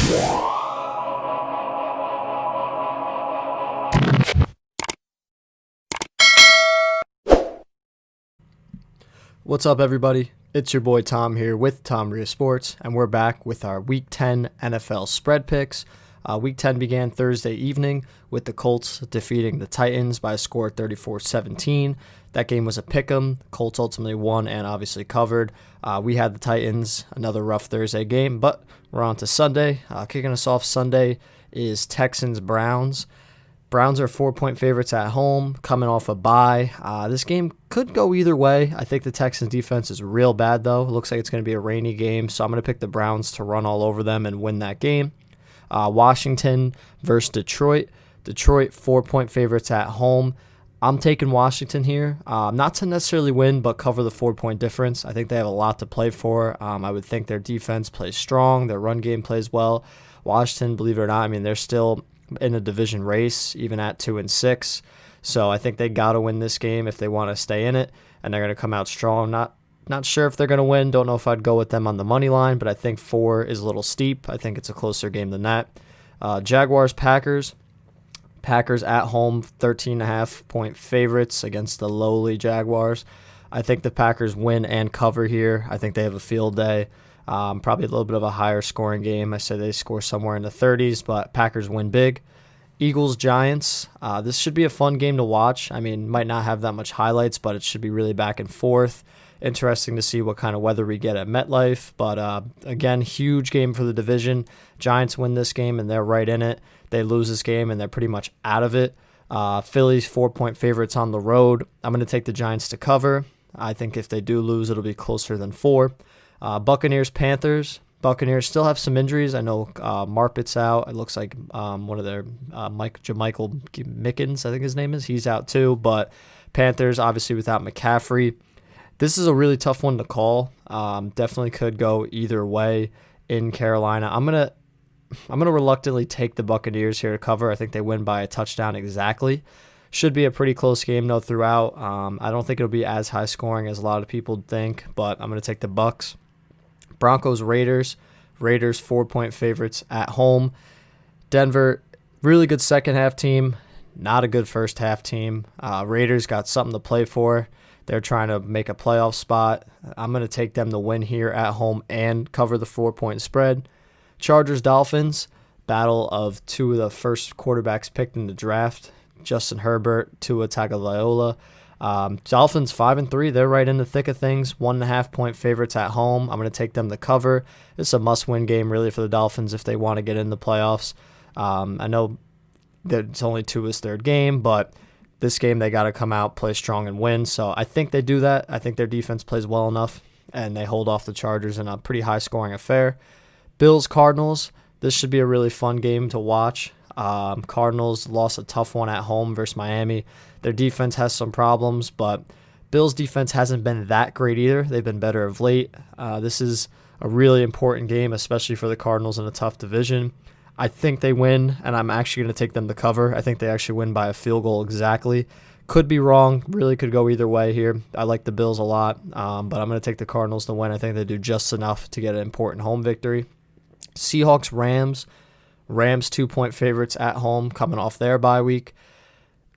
What's up, everybody? It's your boy Tom here with Tom Ria Sports, and we're back with our Week 10 NFL spread picks. Week 10 began Thursday evening with the Colts defeating the Titans by a score of 34-17. That game was a pick'em. Colts ultimately won and obviously covered. We had the Titans, another rough Thursday game, but we're on to Sunday. Kicking us off Sunday is Texans-Browns. Browns are 4-point favorites at home, coming off a bye. This game could go either way. I think the Texans defense is real bad, though. It looks like it's going to be a rainy game, so I'm going to pick the Browns to run all over them and win that game. Washington versus Detroit. Detroit, 4-point favorites at home. I'm taking Washington here, not to necessarily win, but cover the 4-point difference. I think they have a lot to play for. I would think their defense plays strong. Their run game plays well. Washington, believe it or not, they're still in a division race, even at 2-6. So I think they got to win this game if they want to stay in it, and they're going to come out strong. Not sure if they're going to win. Don't know if I'd go with them on the money line, but I think 4 is a little steep. I think it's a closer game than that. Jaguars-Packers. Packers at home, 13.5-point favorites against the lowly Jaguars. I think the Packers win and cover here. I think they have a field day. Probably a little bit of a higher scoring game. I say they score somewhere in the 30s, but Packers win big. Eagles-Giants. This should be a fun game to watch. Might not have that much highlights, but it should be really back and forth. Interesting to see what kind of weather we get at MetLife. But again, huge game for the division. Giants win this game, and they're right in it. They lose this game, and they're pretty much out of it. Phillies, 4-point favorites on the road. I'm going to take the Giants to cover. I think if they do lose, it'll be closer than 4. Buccaneers-Panthers. Buccaneers still have some injuries. I know Marpet's out. It looks like one of their Jermichael Mickens, I think his name is. He's out too. But Panthers, obviously without McCaffrey. This is a really tough one to call. Definitely could go either way in Carolina. I'm gonna reluctantly take the Buccaneers here to cover. I think they win by a touchdown exactly. Should be a pretty close game though throughout. I don't think it'll be as high scoring as a lot of people think, but I'm gonna take the Bucs. Broncos-Raiders. Raiders 4-point favorites at home. Denver, really good second half team, not a good first half team. Raiders got something to play for. They're trying to make a playoff spot. I'm going to take them to win here at home and cover the 4-point spread. Chargers-Dolphins, battle of two of the first quarterbacks picked in the draft. Justin Herbert, Tua Tagovailoa. Dolphins 5-3. They're right in the thick of things. 1.5-point favorites at home. I'm going to take them to cover. It's a must-win game really for the Dolphins if they want to get in the playoffs. I know that it's only Tua's third game, but this game they got to come out, play strong, and win. So I think they do that. I think their defense plays well enough, and they hold off the Chargers in a pretty high-scoring affair. Bills-Cardinals. This should be a really fun game to watch. Cardinals lost a tough one at home versus Miami. Their defense has some problems, but Bills' defense hasn't been that great either. They've been better of late. This is a really important game, especially for the Cardinals in a tough division. I think they win, and I'm actually going to take them to cover. I think they actually win by a field goal exactly. Could be wrong. Really could go either way here. I like the Bills a lot, but I'm going to take the Cardinals to win. I think they do just enough to get an important home victory. Seahawks-Rams. Rams 2-point favorites at home coming off their bye week.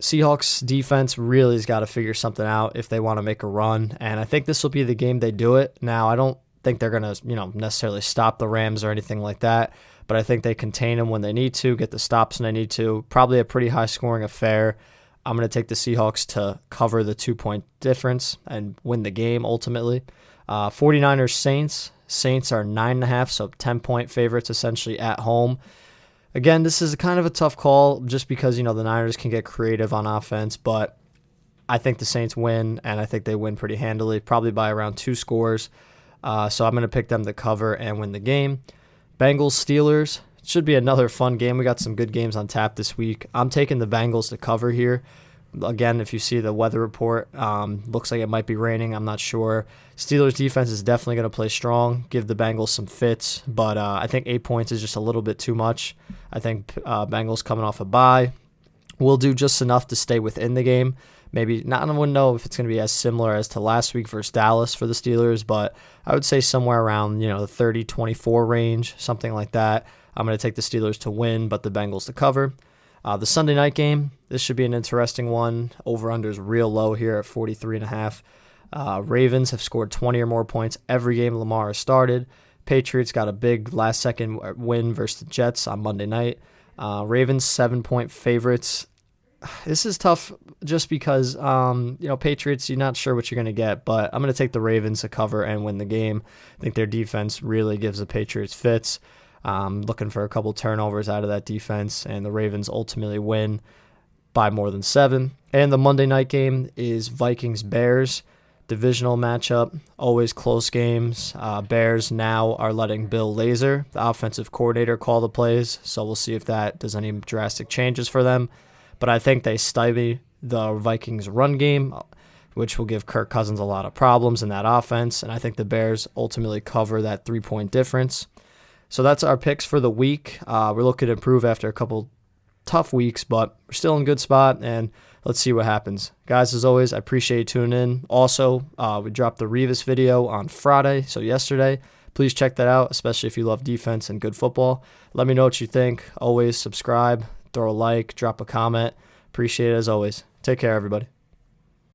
Seahawks defense really has got to figure something out if they want to make a run, and I think this will be the game they do it. Now, I don't think they're going to, necessarily stop the Rams or anything like that, but I think they contain them when they need to, get the stops when they need to. Probably a pretty high-scoring affair. I'm going to take the Seahawks to cover the 2-point difference and win the game ultimately. 49ers-Saints. Saints are 9.5, so 10-point favorites essentially at home. Again, this is kind of a tough call just because, the Niners can get creative on offense, but I think the Saints win, and I think they win pretty handily, probably by around 2 scores. So I'm going to pick them to cover and win the game. Bengals-Steelers. Should be another fun game. We got some good games on tap this week. I'm taking the Bengals to cover here. Again, if you see the weather report, looks like it might be raining. I'm not sure. Steelers defense is definitely going to play strong, give the Bengals some fits, but I think 8 points is just a little bit too much. I think Bengals coming off a bye will do just enough to stay within the game. Maybe not, I wouldn't know if it's going to be as similar as to last week versus Dallas for the Steelers, but I would say somewhere around the 30-24 range, something like that. I'm going to take the Steelers to win, but the Bengals to cover. The Sunday night game, this should be an interesting one. Over-under is real low here at 43.5. Ravens have scored 20 or more points every game Lamar has started. Patriots got a big last-second win versus the Jets on Monday night. Ravens 7-point favorites. This is tough just because, Patriots, you're not sure what you're going to get, but I'm going to take the Ravens to cover and win the game. I think their defense really gives the Patriots fits. Looking for a couple turnovers out of that defense, and the Ravens ultimately win by more than 7. And the Monday night game is Vikings-Bears. Divisional matchup, always close games. Bears now are letting Bill Lazor, the offensive coordinator, call the plays, so we'll see if that does any drastic changes for them. But I think they stymie the Vikings' run game, which will give Kirk Cousins a lot of problems in that offense, and I think the Bears ultimately cover that 3-point difference. So that's our picks for the week. We're looking to improve after a couple tough weeks, but we're still in a good spot, and let's see what happens. Guys, as always, I appreciate you tuning in. Also, we dropped the Revis video on Friday, so yesterday. Please check that out, especially if you love defense and good football. Let me know what you think. Always subscribe, throw a like, drop a comment. Appreciate it as always. Take care, everybody.